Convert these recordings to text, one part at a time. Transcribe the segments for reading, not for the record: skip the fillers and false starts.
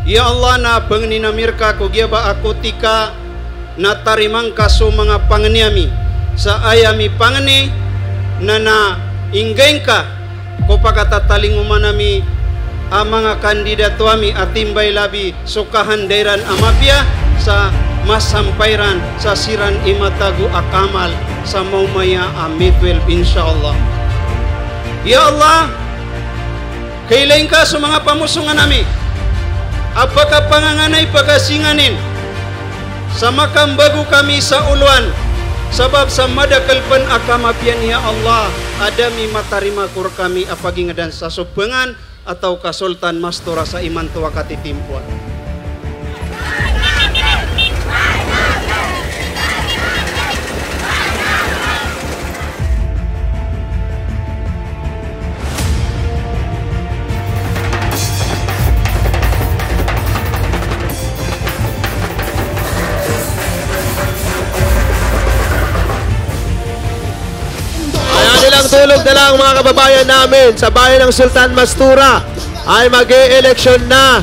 Ya Allah na pangninamir ka kugyaba ako tika na tarimang kaso mga pangniami sa ayami pangni na inggay ka ko pagkatataling umanami ang mga kandidato ami atimbay labi sukahandairan amapya sa masampairan sa siran imatagu akamal sa maumaya ami 12 insyaallah. Ya Allah, kailain ka sa mga pamusungan nami apakah panganganay pagasinganin sa makambago kami sa uluan sabab sa madakalpan akamapian ya Allah adami matarima kur kami apagingadan sa supengan atau kasultan mastura sa iman tuwa katitimpuan. Tulog na lang mga kababayan namin sa bayan ng Sultan Mastura ay mag-e-eleksyon na.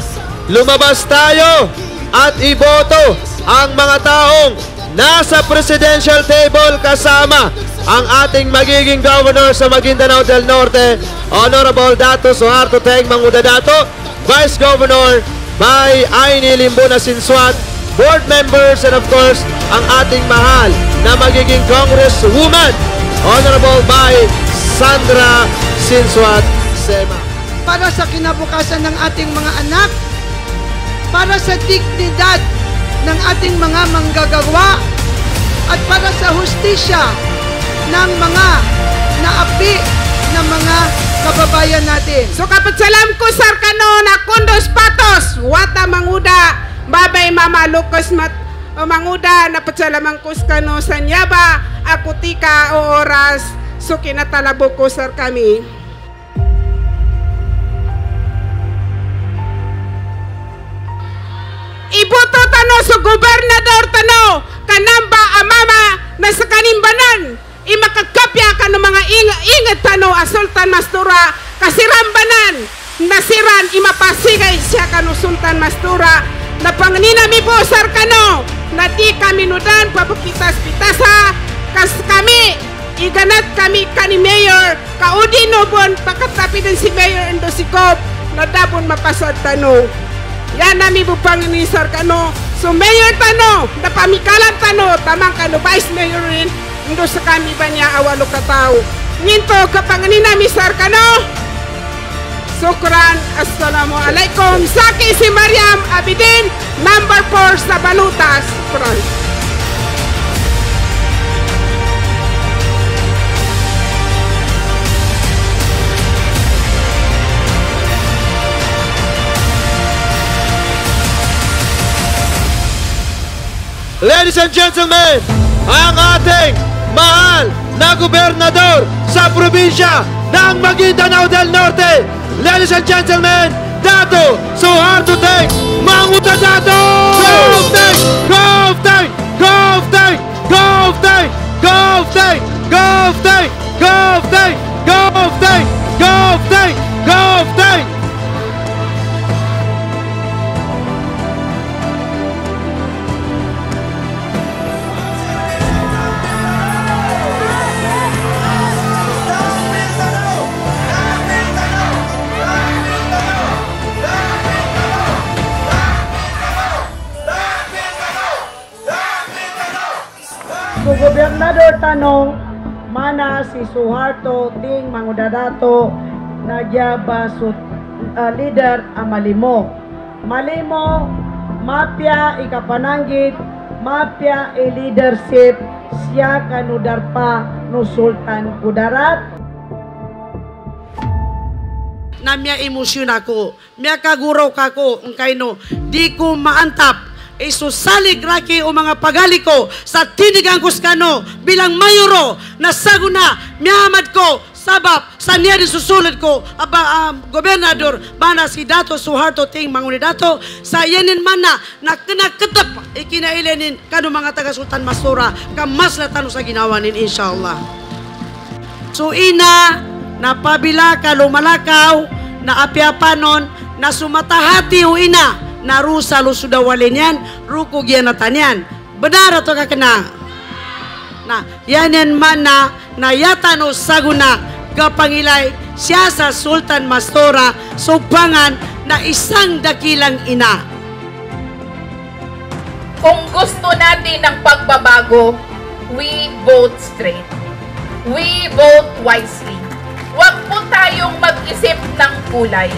Lumabas tayo at iboto ang mga taong nasa presidential table kasama ang ating magiging governor sa Maguindanao del Norte, Honorable Dato Suharto Teng Mangudadato, Vice Governor by Aini Limbuna Sinsuat, board members, and of course ang ating mahal na magiging Congresswoman, Honorable by Sandra Sinsuat Sema. Para sa kinabukasan ng ating mga anak, para sa dignidad ng ating mga manggagawa, at para sa hustisya ng mga naapi ng mga kababayan natin. So kapatsalam ko sarkano na kundos patos, wata manguda, babay mama lukos manguda na patsalamang kuskano sa nyaba, akutika o oras, so kinatalabo ko sir kami. Iboto tano sa gobernador tano, kanamba amama na sa kanimbanan, imakagkapya ka ng mga ingat tano a Sultan Mastura, kasirambanan, nasiran imapasigay siya kano Sultan Mastura, na panganinami po sir kano, na di kami nudan papapitas-pitasa, kas kami, iganat kami kani Mayor, kaudin nobon, pakatapi din si Mayor Endosikop, na dabon mapasad tano. Yan nami bupang ni sir kano, so Mayor tano, na pamikalan tano, tamang kano, Vice Mayor rin, ndo sa kami ba niya awalo katao. Nginto kapanganin nami sir kano, sukran, assalamualaikum. Saki si Mariam Abidin, number 4 sa Banutas. Sukran. Ladies and gentlemen, ang ating mahal na gobernador sa probinsya ng Maguindanao del Norte, ladies and gentlemen, Dato Suharto Teng Mangudadato! Go Teng! Go Teng! Go Teng! Go Teng! Go Teng! Go Teng! Go Teng! Go Teng! Go Teng! Go Teng! Gobernador tanong mana si Suharto Teng Mangudadato nagyaba leader amalimo malimo mapya ikapananggit mapya leadership siya kanudar pa no Sultan Kudarat na miya emosyon ako miya kaguraw kako kay no di ko maantap isusalig raki o mga pagali ko sa tinigang kuskano bilang mayoro na saguna mihamad ko sabab sa niya di susulid ko gobernador mana si Dato Suharto Teng Mangudadato sa yanin mana na kinaketap ikinailenin kano mga taga Sultan Mastura kamas na tanong sa ginawanin inshallah. So ina napabila ka lumalakaw na apyapanon na sumatahati o ina narusa lusudawalin yan, rukog yan natanyan. Benar atau kakena? Nah, yanen mana na yatano saguna kapangilay siya sa Sultan Mastura subangan na isang dakilang ina. Kung gusto natin ng pagbabago, we vote straight. We vote wisely. Huwag po tayong mag-isip ng kulay.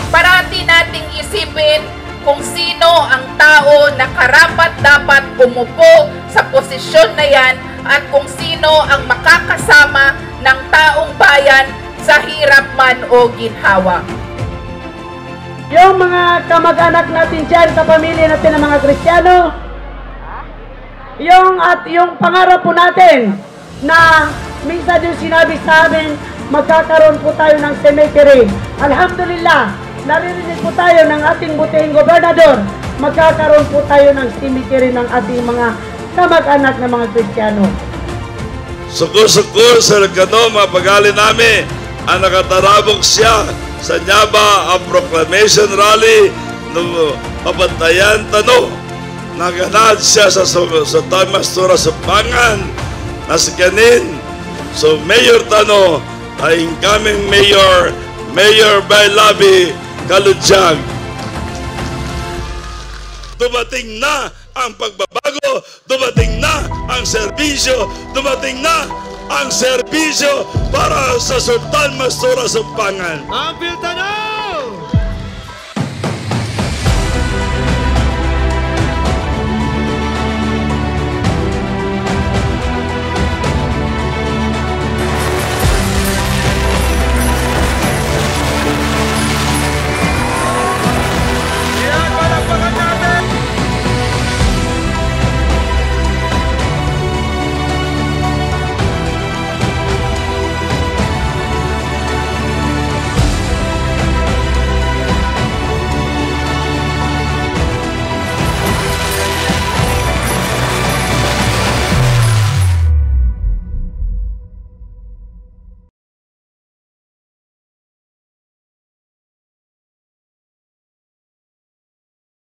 Parati nating isipin kung sino ang tao na karapat-dapat umupo sa posisyon na yan at kung sino ang makakasama ng taong bayan sa hirap man o ginhawa. Yung mga kamag-anak natin dyan, kapamilya natin ng mga Kristiyano, yung pangarap po natin na minsan yung sinabi sa amin, magkakaroon po tayo ng cemetery. Alhamdulillah, naririnig po tayo ng ating butihing gobernador, magkakaroon po tayo ng cemetery ng ating mga kamag-anak ng mga Kristiyano. Suko-suko sa nagkano, mapagali namin ang nakatarabog siya sa Nyaba ang proclamation rally no papantayan tano naganad siya sa Sultan Mastura sa pangan nasikanin so Mayor Tano ay incoming Mayor Baylabi Kaludyag. Dumating na ang pagbabago, dumating na ang serbisyo, dumating na ang serbisyo para sa Sultan Mastura sa pangan. Ang Piltanan!